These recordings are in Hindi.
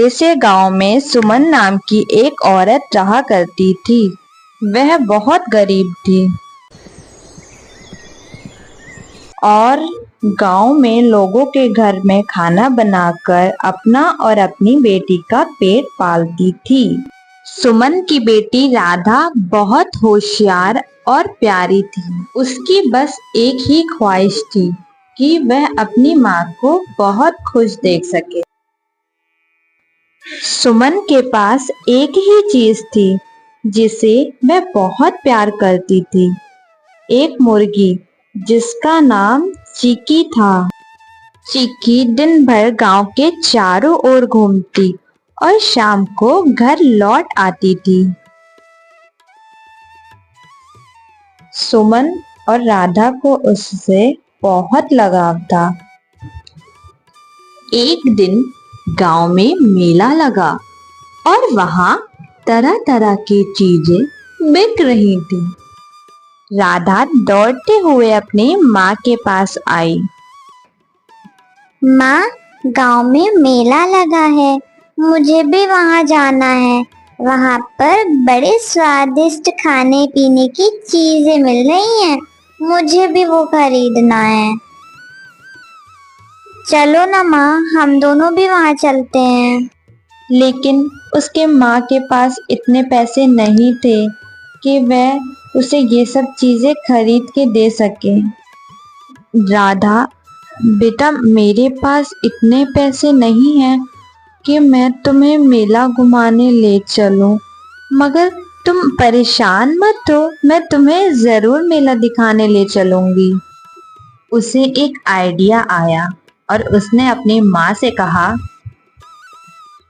ऐसे गांव में सुमन नाम की एक औरत रहा करती थी। वह बहुत गरीब थी और गांव में लोगों के घर में खाना बनाकर अपना और अपनी बेटी का पेट पालती थी। सुमन की बेटी राधा बहुत होशियार और प्यारी थी। उसकी बस एक ही ख्वाहिश थी कि वह अपनी माँ को बहुत खुश देख सके। सुमन के पास एक ही चीज थी जिसे वह बहुत प्यार करती थी, एक मुर्गी जिसका नाम चिकी था। चिकी दिन भर गांव के चारों ओर घूमती और शाम को घर लौट आती थी। सुमन और राधा को उससे बहुत लगाव था। एक दिन गांव में मेला लगा और वहां तरह तरह की चीजें बिक रही थी। राधा दौड़ते हुए अपनी माँ के पास आई। माँ, गांव में मेला लगा है, मुझे भी वहां जाना है। वहां पर बड़े स्वादिष्ट खाने पीने की चीजें मिल रही हैं, मुझे भी वो खरीदना है। चलो ना माँ, हम दोनों भी वहां चलते हैं। लेकिन उसके माँ के पास इतने पैसे नहीं थे कि वह उसे ये सब चीजें खरीद के दे सके। राधा, बेटा, मेरे पास इतने पैसे नहीं हैं कि मैं तुम्हें मेला घुमाने ले चलूं, मगर तुम परेशान मत हो, मैं तुम्हें जरूर मेला दिखाने ले चलूंगी। उसे एक आइडिया आया और उसने अपनी माँ से कहा,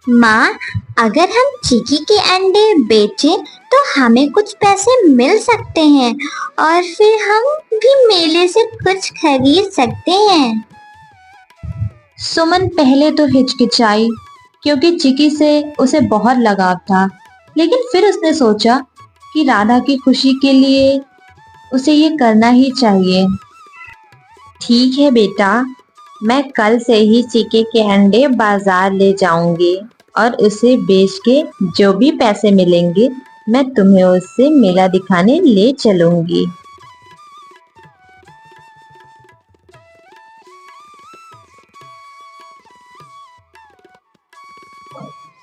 माँ, अगर हम चिकी के अंडे बेचें तो हमें कुछ पैसे मिल सकते हैं और फिर हम भी मेले से कुछ खरीद सकते हैं। सुमन पहले तो हिचकिचाई क्योंकि चिकी से उसे बहुत लगाव था, लेकिन फिर उसने सोचा कि राधा की खुशी के लिए उसे ये करना ही चाहिए। ठीक है बेटा, मैं कल से ही चिकी के अंडे बाजार ले जाऊंगी और उसे बेच के जो भी पैसे मिलेंगे मैं तुम्हें उससे मेला दिखाने ले चलूंगी।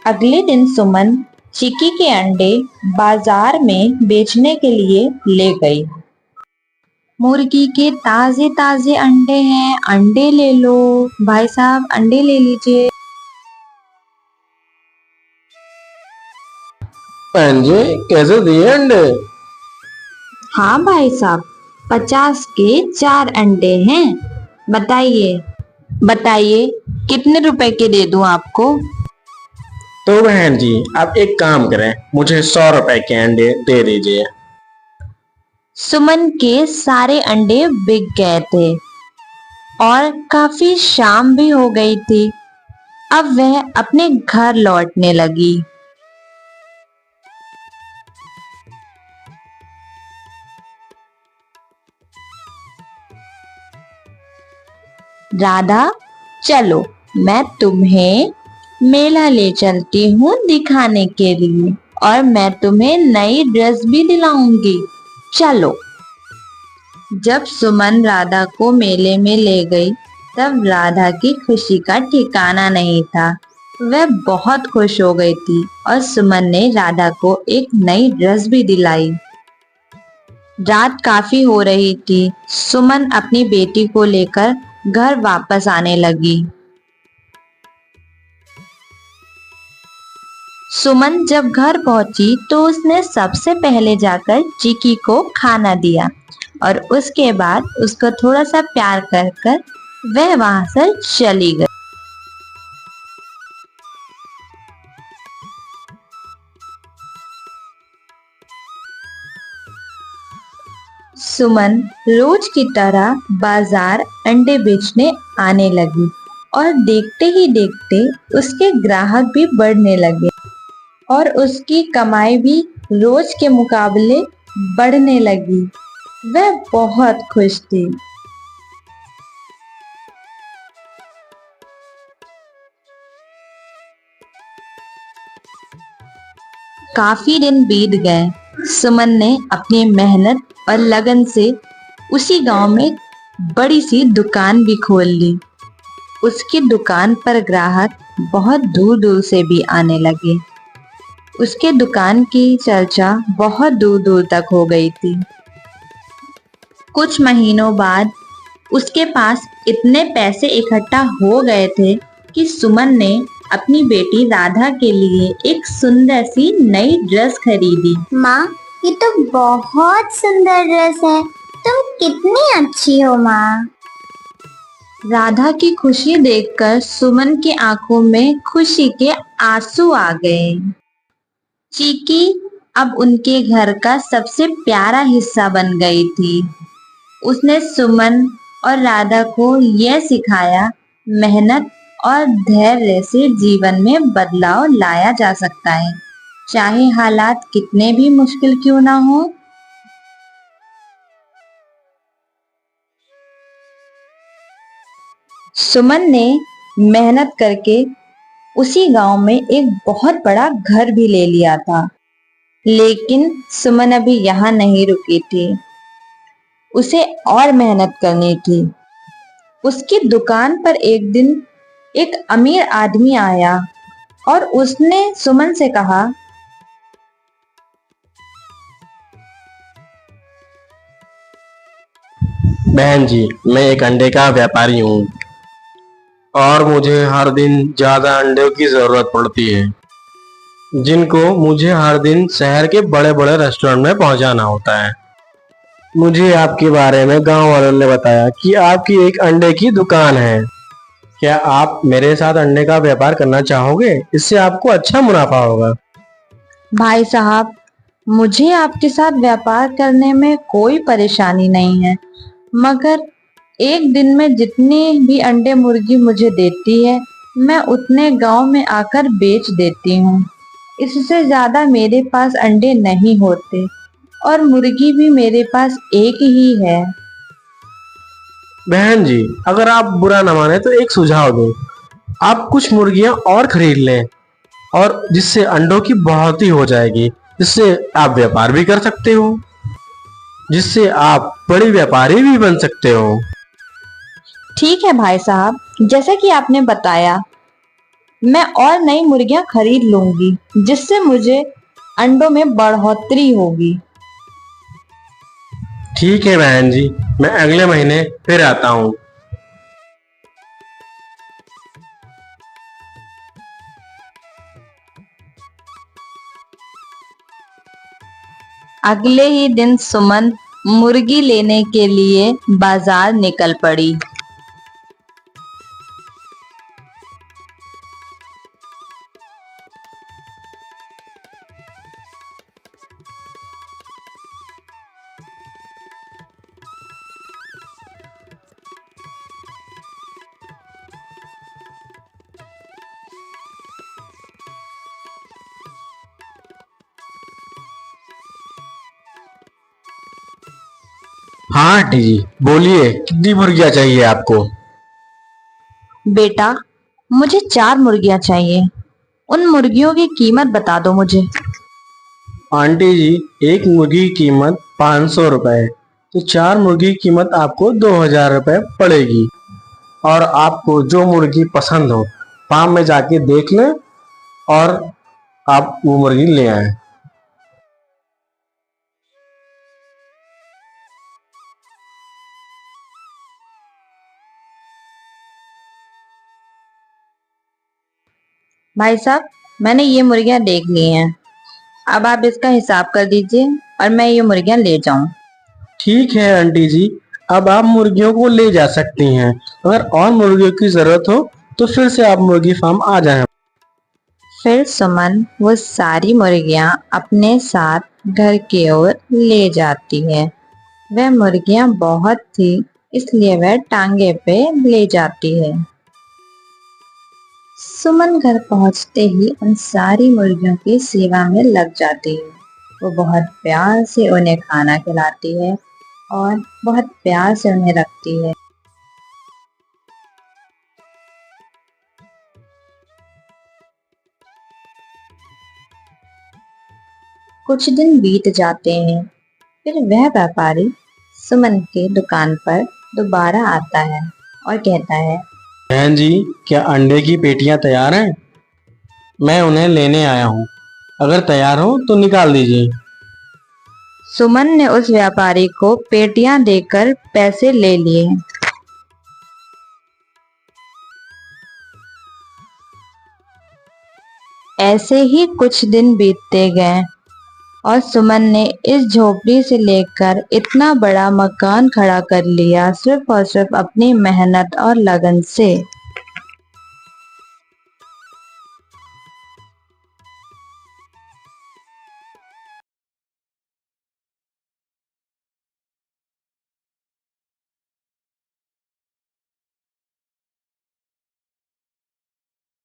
अगले दिन सुमन चिकी के अंडे बाजार में बेचने के लिए ले गई। मुर्गी के ताजे ताजे अंडे हैं, अंडे ले लो भाई साहब, अंडे ले लीजिए। बहन जी, कैसे दिए अंडे? हाँ भाई साहब, 50 के 4 अंडे हैं। बताइए बताइए कितने रुपए के दे दूं आपको? तो बहन जी, आप एक काम करें, मुझे 100 रुपए के अंडे दे दीजिए। सुमन के सारे अंडे बिक गए थे और काफी शाम भी हो गई थी। अब वह अपने घर लौटने लगी। राधा, चलो मैं तुम्हें मेला ले चलती हूँ दिखाने के लिए और मैं तुम्हें नई ड्रेस भी दिलाऊंगी, चलो। जब सुमन राधा को मेले में ले गई तब राधा की खुशी का ठिकाना नहीं था। वह बहुत खुश हो गई थी और सुमन ने राधा को एक नई ड्रेस भी दिलाई। रात काफी हो रही थी। सुमन अपनी बेटी को लेकर घर वापस आने लगी। सुमन जब घर पहुंची तो उसने सबसे पहले जाकर चिकी को खाना दिया और उसके बाद उसको थोड़ा सा प्यार कर कर वह वहां से चली गई। सुमन रोज की तरह बाजार अंडे बेचने आने लगी और देखते ही देखते उसके ग्राहक भी बढ़ने लगे और उसकी कमाई भी रोज के मुकाबले बढ़ने लगी। वह बहुत खुश थी। काफी दिन बीत गए। सुमन ने अपनी मेहनत और लगन से उसी गांव में बड़ी सी दुकान भी खोल ली। उसकी दुकान पर ग्राहक बहुत दूर दूर से भी आने लगे। उसके दुकान की चर्चा बहुत दूर दूर तक हो गई थी। कुछ महीनों बाद उसके पास इतने पैसे इकट्ठा हो गए थे कि सुमन ने अपनी बेटी राधा के लिए एक सुंदर सी नई ड्रेस खरीदी। माँ, ये तो बहुत सुंदर ड्रेस है। तुम कितनी अच्छी हो माँ। राधा की खुशी देखकर सुमन की आंखों में खुशी के आंसू आ गए। चीकी अब उनके घर का सबसे प्यारा हिस्सा बन गई थी। उसने सुमन और राधा को यह सिखाया, मेहनत और धैर्य से जीवन में बदलाव लाया जा सकता है, चाहे हालात कितने भी मुश्किल क्यों ना हो। सुमन ने मेहनत करके उसी गांव में एक बहुत बड़ा घर भी ले लिया था। लेकिन सुमन अभी यहाँ नहीं रुकी थी। उसे और मेहनत करनी थी। उसकी दुकान पर एक दिन एक अमीर आदमी आया और उसने सुमन से कहा, बहन जी, मैं एक अंडे का व्यापारी हूँ और मुझे हर दिन ज्यादा अंडों की जरूरत पड़ती है, जिनको मुझे हर दिन शहर के बड़े बड़े रेस्टोरेंट में पहुंचाना होता है। मुझे आपके बारे में गांव वालों ने बताया कि आपकी एक अंडे की दुकान है। क्या आप मेरे साथ अंडे का व्यापार करना चाहोगे? इससे आपको अच्छा मुनाफा होगा। भाई साहब, मुझे आपके साथ व्यापार करने में कोई परेशानी नहीं है, मगर एक दिन में जितने भी अंडे मुर्गी मुझे देती है, मैं उतने गांव में आकर बेच देती हूँ। इससे ज्यादा मेरे पास अंडे नहीं होते और मुर्गी भी मेरे पास एक ही है। बहन जी, अगर आप बुरा न माने तो एक सुझाव दूं। आप कुछ मुर्गियां और खरीद लें और जिससे अंडों की बढ़ोतरी हो जाएगी, जिससे आप व्यापार भी कर सकते हो, जिससे आप बड़ी व्यापारी भी बन सकते हो। ठीक है भाई साहब, जैसे कि आपने बताया, मैं और नई मुर्गियां खरीद लूंगी, जिससे मुझे अंडों में बढ़ोतरी होगी। ठीक है बहन जी, मैं अगले महीने फिर आता हूँ। अगले ही दिन सुमन मुर्गी लेने के लिए बाजार निकल पड़ी। हाँ आंटी जी, बोलिए कितनी मुर्गियां चाहिए आपको? बेटा, मुझे 4 मुर्गियां चाहिए। उन मुर्गियों की कीमत बता दो मुझे। आंटी जी, एक मुर्गी की कीमत 500 रुपए है, तो 4 मुर्गी की कीमत आपको 2000 रुपए पड़ेगी। और आपको जो मुर्गी पसंद हो, फार्म में जाके देख लें और आप वो मुर्गी ले आए। भाई साहब, मैंने ये मुर्गियां देख ली हैं। अब आप इसका हिसाब कर दीजिए और मैं ये मुर्गियां ले जाऊं। ठीक है आंटी जी, अब आप मुर्गियों को ले जा सकती हैं। अगर और मुर्गियों की जरूरत हो तो फिर से आप मुर्गी फार्म आ जाएं। फिर सुमन वो सारी मुर्गियां अपने साथ घर की ओर ले जाती है। वह मुर्गियां बहुत थी, इसलिए वह टांगे पे ले जाती है। सुमन घर पहुंचते ही उन सारी मुर्गियों की सेवा में लग जाती है। वो बहुत प्यार से उन्हें खाना खिलाती है और बहुत प्यार से उन्हें रखती है। कुछ दिन बीत जाते हैं। फिर वह व्यापारी सुमन के दुकान पर दोबारा आता है और कहता है, बहन जी, क्या अंडे की पेटियां तैयार हैं? मैं उन्हें लेने आया हूँ। अगर तैयार हो तो निकाल दीजिए। सुमन ने उस व्यापारी को पेटियां देकर पैसे ले लिए। ऐसे ही कुछ दिन बीतते गए और सुमन ने इस झोपड़ी से लेकर इतना बड़ा मकान खड़ा कर लिया, सिर्फ और सिर्फ अपनी मेहनत और लगन से।